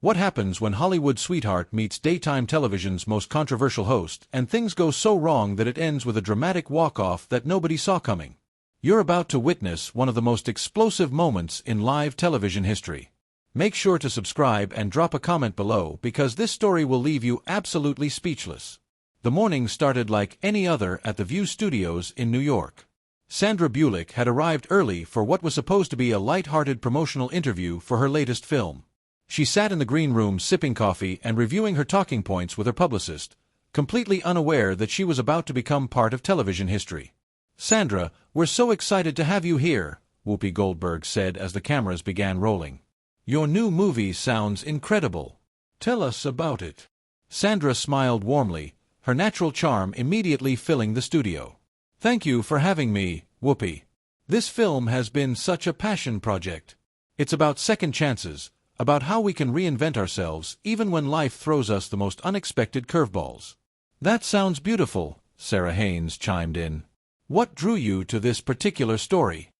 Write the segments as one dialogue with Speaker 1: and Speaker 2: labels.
Speaker 1: What happens when Hollywood sweetheart meets daytime television's most controversial host, and things go so wrong that it ends with a dramatic walk-off that nobody saw coming? You're about to witness one of the most explosive moments in live television history. Make sure to subscribe and drop a comment below because this story will leave you absolutely speechless. The morning started like any other at the View Studios in New York. Sandra Bullock had arrived early for what was supposed to be a light-hearted promotional interview for her latest film. She sat in the green room sipping coffee and reviewing her talking points with her publicist, completely unaware that she was about to become part of television history. "Sandra, we're so excited to have you here," Whoopi Goldberg said as the cameras began rolling. "Your new movie sounds incredible. Tell us about it." Sandra smiled warmly, her natural charm immediately filling the studio. "Thank you for having me, Whoopi. This film has been such a passion project. It's about second chances, about how we can reinvent ourselves even when life throws us the most unexpected curveballs." "That sounds beautiful," Sarah Haynes chimed in. "What drew you to this particular story?"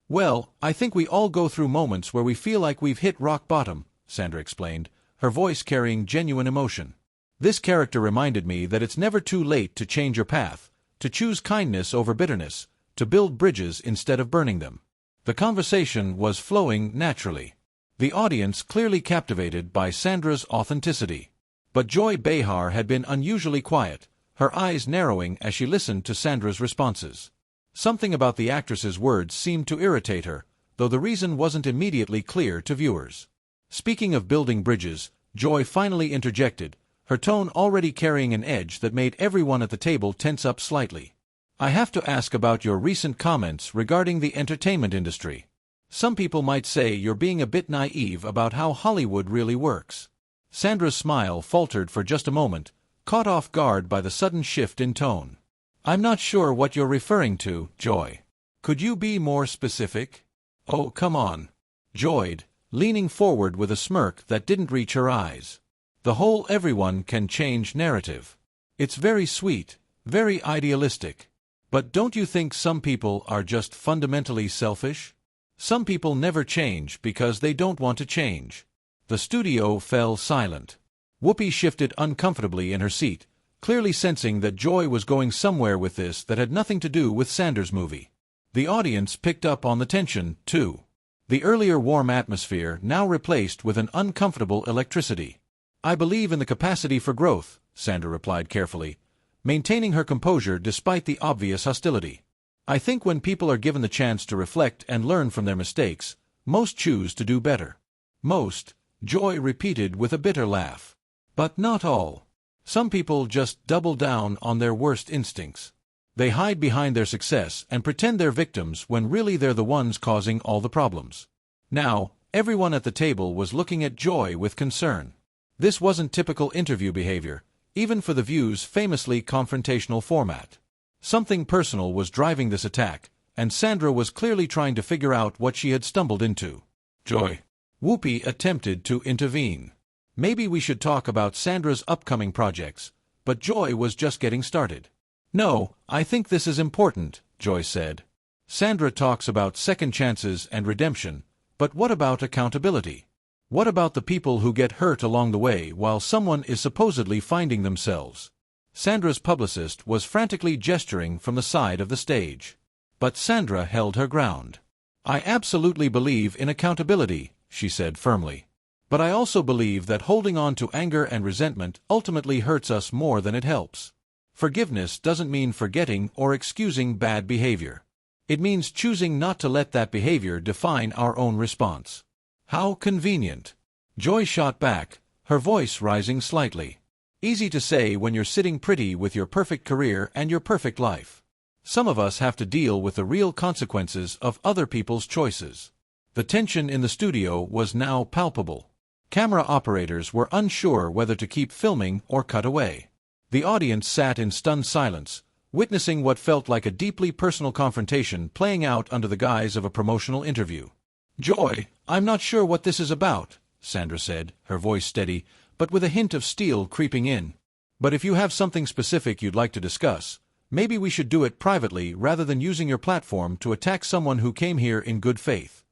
Speaker 1: "Well, I think we all go through moments where we feel like we've hit rock bottom," Sandra explained, her voice carrying genuine emotion. "This character reminded me that it's never too late to change your path, to choose kindness over bitterness, to build bridges instead of burning them." The conversation was flowing naturally. The audience clearly captivated by Sandra's authenticity. But Joy Behar had been unusually quiet, her eyes narrowing as she listened to Sandra's responses. Something about the actress's words seemed to irritate her, though the reason wasn't immediately clear to viewers. Speaking of building bridges, Joy finally interjected, her tone already carrying an edge that made everyone at the table tense up slightly. "I have to ask about your recent comments regarding the entertainment industry. Some people might say you're being a bit naive about how Hollywood really works." Sandra's smile faltered for just a moment, caught off guard by the sudden shift in tone. "I'm not sure what you're referring to, Joy. Could you be more specific?" "Oh, come on," Joy'd, leaning forward with a smirk that didn't reach her eyes. "The whole everyone can change narrative. It's very sweet, very idealistic. But don't you think some people are just fundamentally selfish? Some people never change because they don't want to change." The studio fell silent. Whoopi shifted uncomfortably in her seat, clearly sensing that Joy was going somewhere with this that had nothing to do with Sandra's movie. The audience picked up on the tension, too. The earlier warm atmosphere now replaced with an uncomfortable electricity. "I believe in the capacity for growth," Sandra replied carefully, maintaining her composure despite the obvious hostility. "I think when people are given the chance to reflect and learn from their mistakes, most choose to do better." "Most," Joy repeated with a bitter laugh. "But not all. Some people just double down on their worst instincts. They hide behind their success and pretend they're victims when really they're the ones causing all the problems." Now, everyone at the table was looking at Joy with concern. This wasn't typical interview behavior, even for The View's famously confrontational format. Something personal was driving this attack, and Sandra was clearly trying to figure out what she had stumbled into. "Joy." Whoopi attempted to intervene. "Maybe we should talk about Sandra's upcoming projects," but Joy was just getting started. "No, I think this is important," Joy said. "Sandra talks about second chances and redemption, but what about accountability? What about the people who get hurt along the way while someone is supposedly finding themselves?" Sandra's publicist was frantically gesturing from the side of the stage. But Sandra held her ground. "I absolutely believe in accountability," she said firmly. "But I also believe that holding on to anger and resentment ultimately hurts us more than it helps. Forgiveness doesn't mean forgetting or excusing bad behavior. It means choosing not to let that behavior define our own response." "How convenient," Joy shot back, her voice rising slightly. "Easy to say when you're sitting pretty with your perfect career and your perfect life. Some of us have to deal with the real consequences of other people's choices." The tension in the studio was now palpable. Camera operators were unsure whether to keep filming or cut away. The audience sat in stunned silence, witnessing what felt like a deeply personal confrontation playing out under the guise of a promotional interview. "Joy, I'm not sure what this is about," Sandra said, her voice steady, but with a hint of steel creeping in. "But if you have something specific you'd like to discuss, maybe we should do it privately rather than using your platform to attack someone who came here in good faith."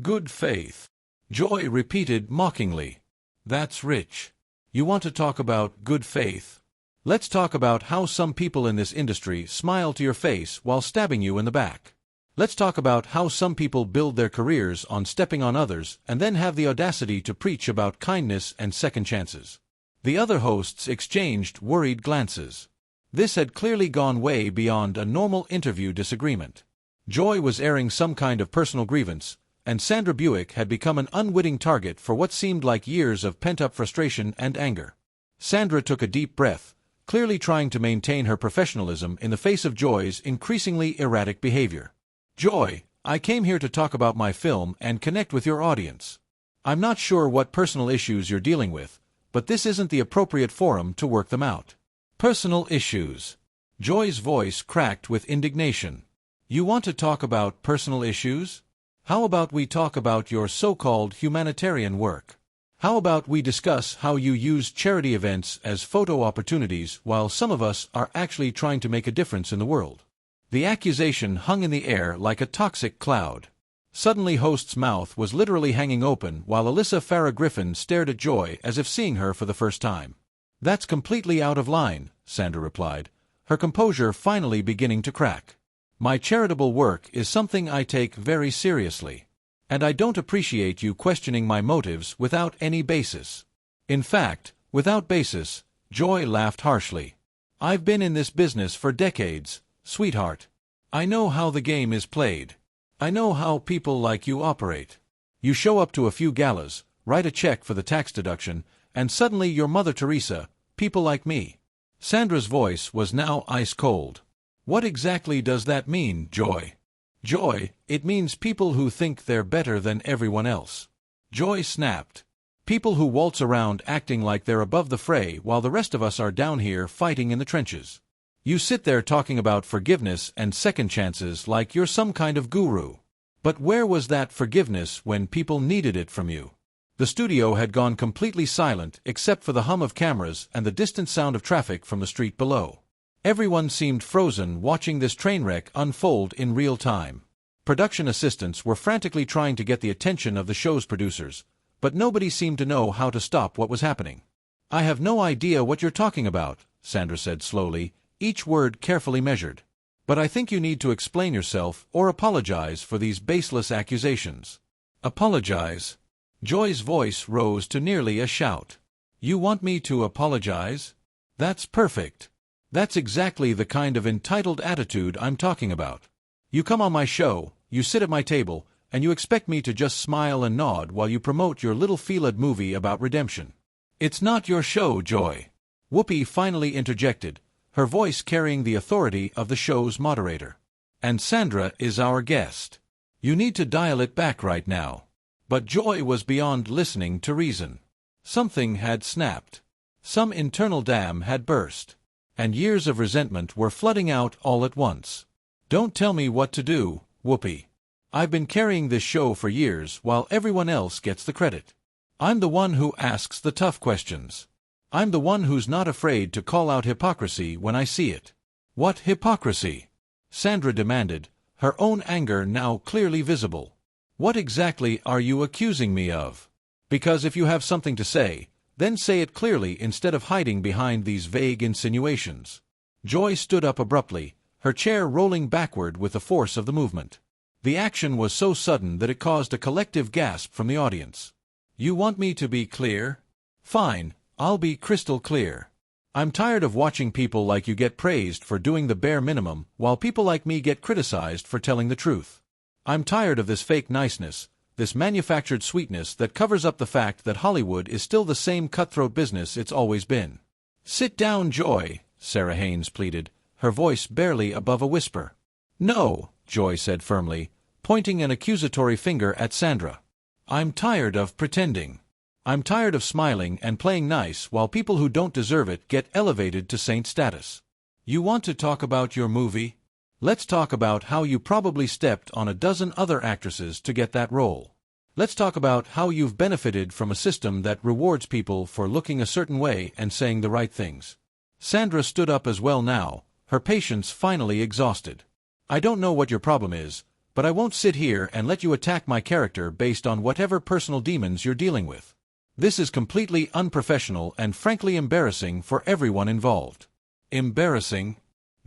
Speaker 1: "Good faith," Joy repeated mockingly. That's rich. You want to talk about good faith? Let's talk about how some people in this industry smile to your face while stabbing you in the back. Let's talk about how some people build their careers on stepping on others and then have the audacity to preach about kindness and second chances. The other hosts exchanged worried glances. This had clearly gone way beyond a normal interview disagreement. Joy was airing some kind of personal grievance, and Sandra Bullock had become an unwitting target for what seemed like years of pent-up frustration and anger. Sandra took a deep breath, clearly trying to maintain her professionalism in the face of Joy's increasingly erratic behavior. Joy, I came here to talk about my film and connect with your audience. I'm not sure what personal issues you're dealing with, but this isn't the appropriate forum to work them out. Personal issues. Joy's voice cracked with indignation. You want to talk about personal issues? How about we talk about your so-called humanitarian work? How about we discuss how you use charity events as photo opportunities while some of us are actually trying to make a difference in the world? The accusation hung in the air like a toxic cloud. Suddenly host's mouth was literally hanging open while Alyssa Farah Griffin stared at Joy as if seeing her for the first time. That's completely out of line, Sandra replied, her composure finally beginning to crack. My charitable work is something I take very seriously. And I don't appreciate you questioning my motives without any basis. In fact, without basis, Joy laughed harshly. I've been in this business for decades, sweetheart. I know how the game is played. I know how people like you operate. You show up to a few galas, write a check for the tax deduction, and suddenly you're Mother Teresa, people like me. Sandra's voice was now ice-cold. What exactly does that mean, Joy? Joy, it means people who think they're better than everyone else. Joy snapped. People who waltz around acting like they're above the fray while the rest of us are down here fighting in the trenches. You sit there talking about forgiveness and second chances like you're some kind of guru. But where was that forgiveness when people needed it from you? The studio had gone completely silent except for the hum of cameras and the distant sound of traffic from the street below. Everyone seemed frozen watching this train wreck unfold in real time. Production assistants were frantically trying to get the attention of the show's producers, but nobody seemed to know how to stop what was happening. I have no idea what you're talking about, Sandra said slowly, each word carefully measured. But I think you need to explain yourself or apologize for these baseless accusations. Apologize? Joy's voice rose to nearly a shout. You want me to apologize? That's perfect. That's exactly the kind of entitled attitude I'm talking about. You come on my show, you sit at my table, and you expect me to just smile and nod while you promote your little feel-good movie about redemption. It's not your show, Joy. Whoopi finally interjected, her voice carrying the authority of the show's moderator. And Sandra is our guest. You need to dial it back right now. But Joy was beyond listening to reason. Something had snapped. Some internal dam had burst. And years of resentment were flooding out all at once. Don't tell me what to do, Whoopi. I've been carrying this show for years while everyone else gets the credit. I'm the one who asks the tough questions. I'm the one who's not afraid to call out hypocrisy when I see it. What hypocrisy? Sandra demanded, her own anger now clearly visible. What exactly are you accusing me of? Because if you have something to say, then say it clearly instead of hiding behind these vague insinuations. Joy stood up abruptly, her chair rolling backward with the force of the movement. The action was so sudden that it caused a collective gasp from the audience. You want me to be clear? Fine, I'll be crystal clear. I'm tired of watching people like you get praised for doing the bare minimum while people like me get criticized for telling the truth. I'm tired of this fake niceness, this manufactured sweetness that covers up the fact that Hollywood is still the same cutthroat business it's always been. Sit down, Joy, Sarah Haynes pleaded, her voice barely above a whisper. No, Joy said firmly, pointing an accusatory finger at Sandra. I'm tired of pretending. I'm tired of smiling and playing nice while people who don't deserve it get elevated to saint status. You want to talk about your movie? Let's talk about how you probably stepped on a dozen other actresses to get that role. Let's talk about how you've benefited from a system that rewards people for looking a certain way and saying the right things. Sandra stood up as well now, her patience finally exhausted. I don't know what your problem is, but I won't sit here and let you attack my character based on whatever personal demons you're dealing with. This is completely unprofessional and frankly embarrassing for everyone involved." "Embarrassing?"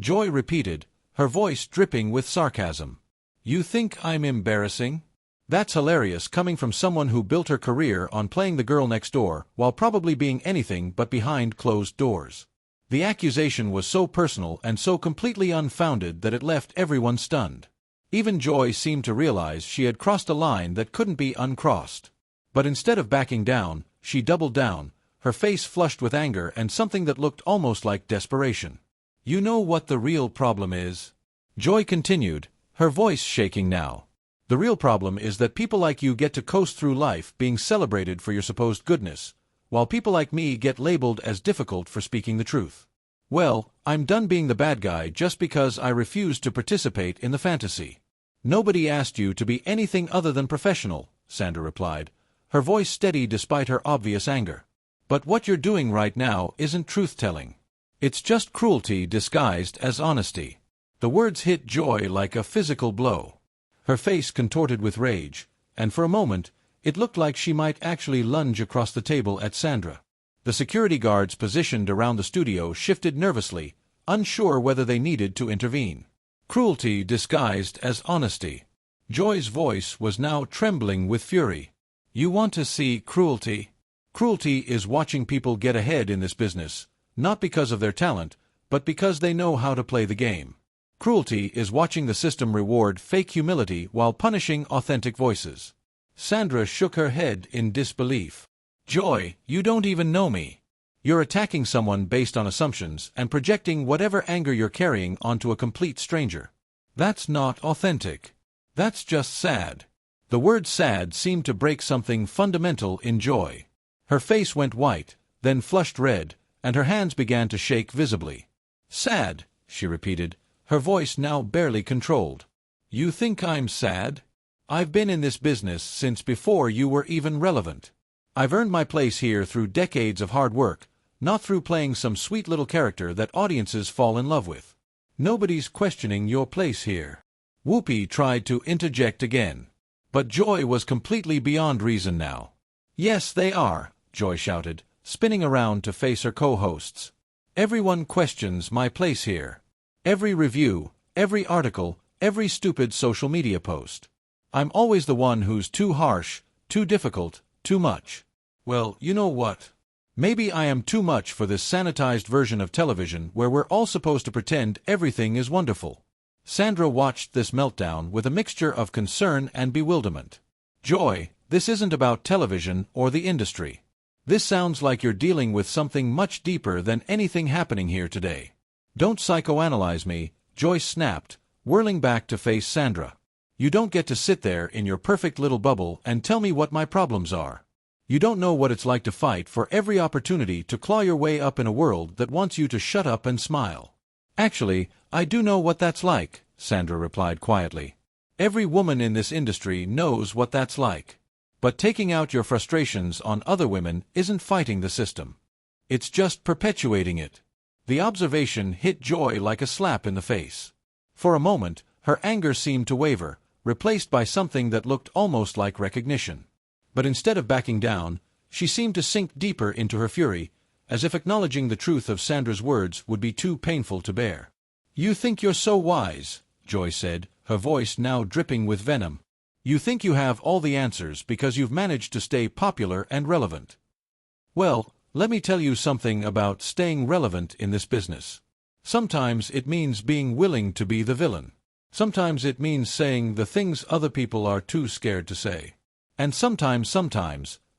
Speaker 1: Joy repeated, her voice dripping with sarcasm. "You think I'm embarrassing? That's hilarious coming from someone who built her career on playing the girl next door while probably being anything but behind closed doors." The accusation was so personal and so completely unfounded that it left everyone stunned. Even Joy seemed to realize she had crossed a line that couldn't be uncrossed. But instead of backing down, she doubled down, her face flushed with anger and something that looked almost like desperation. "You know what the real problem is?" Joy continued, her voice shaking now. "The real problem is that people like you get to coast through life being celebrated for your supposed goodness, while people like me get labeled as difficult for speaking the truth. Well, I'm done being the bad guy just because I refused to participate in the fantasy." "Nobody asked you to be anything other than professional," Sandra replied, her voice steady despite her obvious anger. "But what you're doing right now isn't truth-telling. It's just cruelty disguised as honesty." The words hit Joy like a physical blow. Her face contorted with rage, and for a moment, it looked like she might actually lunge across the table at Sandra. The security guards positioned around the studio shifted nervously, unsure whether they needed to intervene. Cruelty disguised as honesty. Joy's voice was now trembling with fury. "You want to see cruelty? Cruelty is watching people get ahead in this business, not because of their talent, but because they know how to play the game. Cruelty is watching the system reward fake humility while punishing authentic voices." Sandra shook her head in disbelief. "Joy, you don't even know me. You're attacking someone based on assumptions and projecting whatever anger you're carrying onto a complete stranger. That's not authentic. That's just sad." The word sad seemed to break something fundamental in Joy. Her face went white, then flushed red, and her hands began to shake visibly. "Sad," she repeated, her voice now barely controlled. "You think I'm sad? I've been in this business since before you were even relevant. I've earned my place here through decades of hard work, not through playing some sweet little character that audiences fall in love with. Nobody's questioning your place here." Whoopi tried to interject again. But Joy was completely beyond reason now. "Yes, they are," Joy shouted, spinning around to face her co-hosts. "Everyone questions my place here. Every review, every article, every stupid social media post. I'm always the one who's too harsh, too difficult, too much. Well, you know what? Maybe I am too much for this sanitized version of television where we're all supposed to pretend everything is wonderful." Sandra watched this meltdown with a mixture of concern and bewilderment. "Joy, this isn't about television or the industry. This sounds like you're dealing with something much deeper than anything happening here today. Don't psychoanalyze me," Joy snapped, whirling back to face Sandra. "You don't get to sit there in your perfect little bubble and tell me what my problems are. You don't know what it's like to fight for every opportunity to claw your way up in a world that wants you to shut up and smile." "Actually, I do know what that's like," Sandra replied quietly. "Every woman in this industry knows what that's like. But taking out your frustrations on other women isn't fighting the system. It's just perpetuating it." The observation hit Joy like a slap in the face. For a moment, her anger seemed to waver, replaced by something that looked almost like recognition. But instead of backing down, she seemed to sink deeper into her fury, as if acknowledging the truth of Sandra's words would be too painful to bear. "You think you're so wise," Joy said, her voice now dripping with venom. "You think you have all the answers because you've managed to stay popular and relevant. Well, let me tell you something about staying relevant in this business. Sometimes it means being willing to be the villain. Sometimes it means saying the things other people are too scared to say. And sometimes,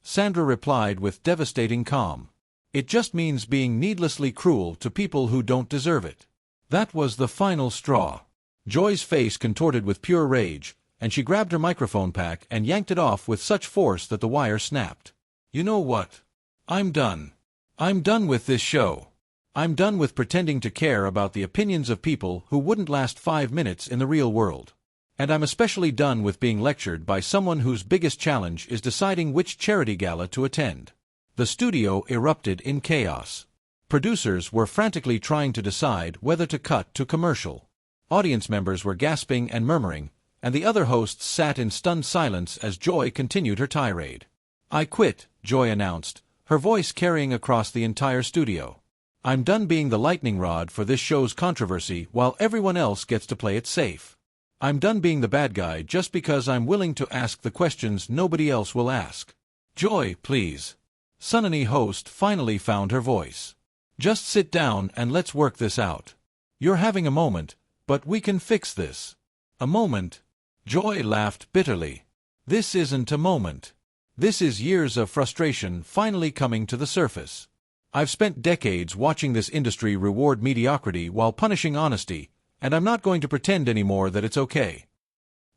Speaker 1: Sandra replied with devastating calm, it just means being needlessly cruel to people who don't deserve it." That was the final straw. Joy's face contorted with pure rage, and she grabbed her microphone pack and yanked it off with such force that the wire snapped. "You know what? I'm done. I'm done with this show. I'm done with pretending to care about the opinions of people who wouldn't last 5 minutes in the real world. And I'm especially done with being lectured by someone whose biggest challenge is deciding which charity gala to attend." The studio erupted in chaos. Producers were frantically trying to decide whether to cut to commercial. Audience members were gasping and murmuring, and the other hosts sat in stunned silence as Joy continued her tirade. "I quit," Joy announced, her voice carrying across the entire studio. "I'm done being the lightning rod for this show's controversy while everyone else gets to play it safe. I'm done being the bad guy just because I'm willing to ask the questions nobody else will ask. Joy, please." Sunny host finally found her voice. "Just sit down and let's work this out. You're having a moment, but we can fix this." "A moment?" Joy laughed bitterly. "This isn't a moment. This is years of frustration finally coming to the surface. I've spent decades watching this industry reward mediocrity while punishing honesty, and I'm not going to pretend anymore that it's okay."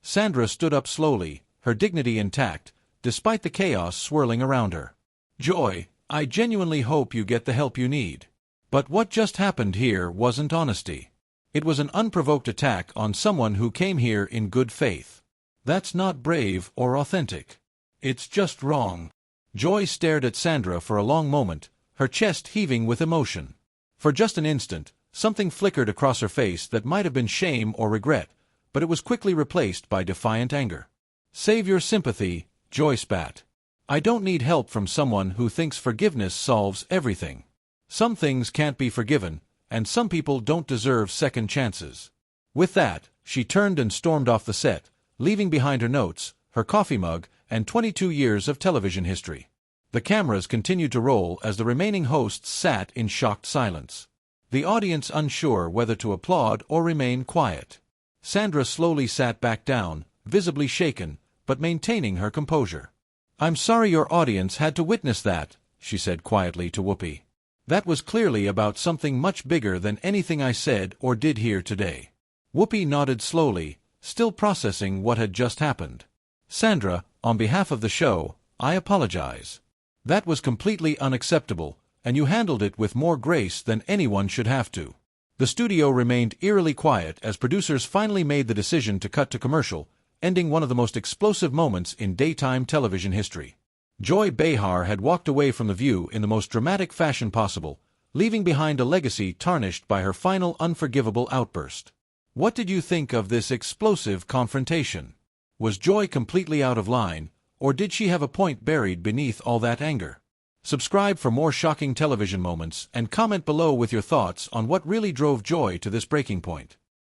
Speaker 1: Sandra stood up slowly, her dignity intact, despite the chaos swirling around her. "Joy, I genuinely hope you get the help you need. But what just happened here wasn't honesty. It was an unprovoked attack on someone who came here in good faith. That's not brave or authentic. It's just wrong." Joy stared at Sandra for a long moment, her chest heaving with emotion. For just an instant, something flickered across her face that might have been shame or regret, but it was quickly replaced by defiant anger. "Save your sympathy," Joy spat. "I don't need help from someone who thinks forgiveness solves everything. Some things can't be forgiven, and some people don't deserve second chances." With that, she turned and stormed off the set, leaving behind her notes, her coffee mug, and 22 years of television history. The cameras continued to roll as the remaining hosts sat in shocked silence, the audience unsure whether to applaud or remain quiet. Sandra slowly sat back down, visibly shaken, but maintaining her composure. "I'm sorry your audience had to witness that," she said quietly to Whoopi. "That was clearly about something much bigger than anything I said or did here today." Whoopi nodded slowly, still processing what had just happened. "Sandra, on behalf of the show, I apologize. That was completely unacceptable, and you handled it with more grace than anyone should have to." The studio remained eerily quiet as producers finally made the decision to cut to commercial, ending one of the most explosive moments in daytime television history. Joy Behar had walked away from the view in the most dramatic fashion possible, leaving behind a legacy tarnished by her final unforgivable outburst. What did you think of this explosive confrontation? Was Joy completely out of line, or did she have a point buried beneath all that anger? Subscribe for more shocking television moments and comment below with your thoughts on what really drove Joy to this breaking point.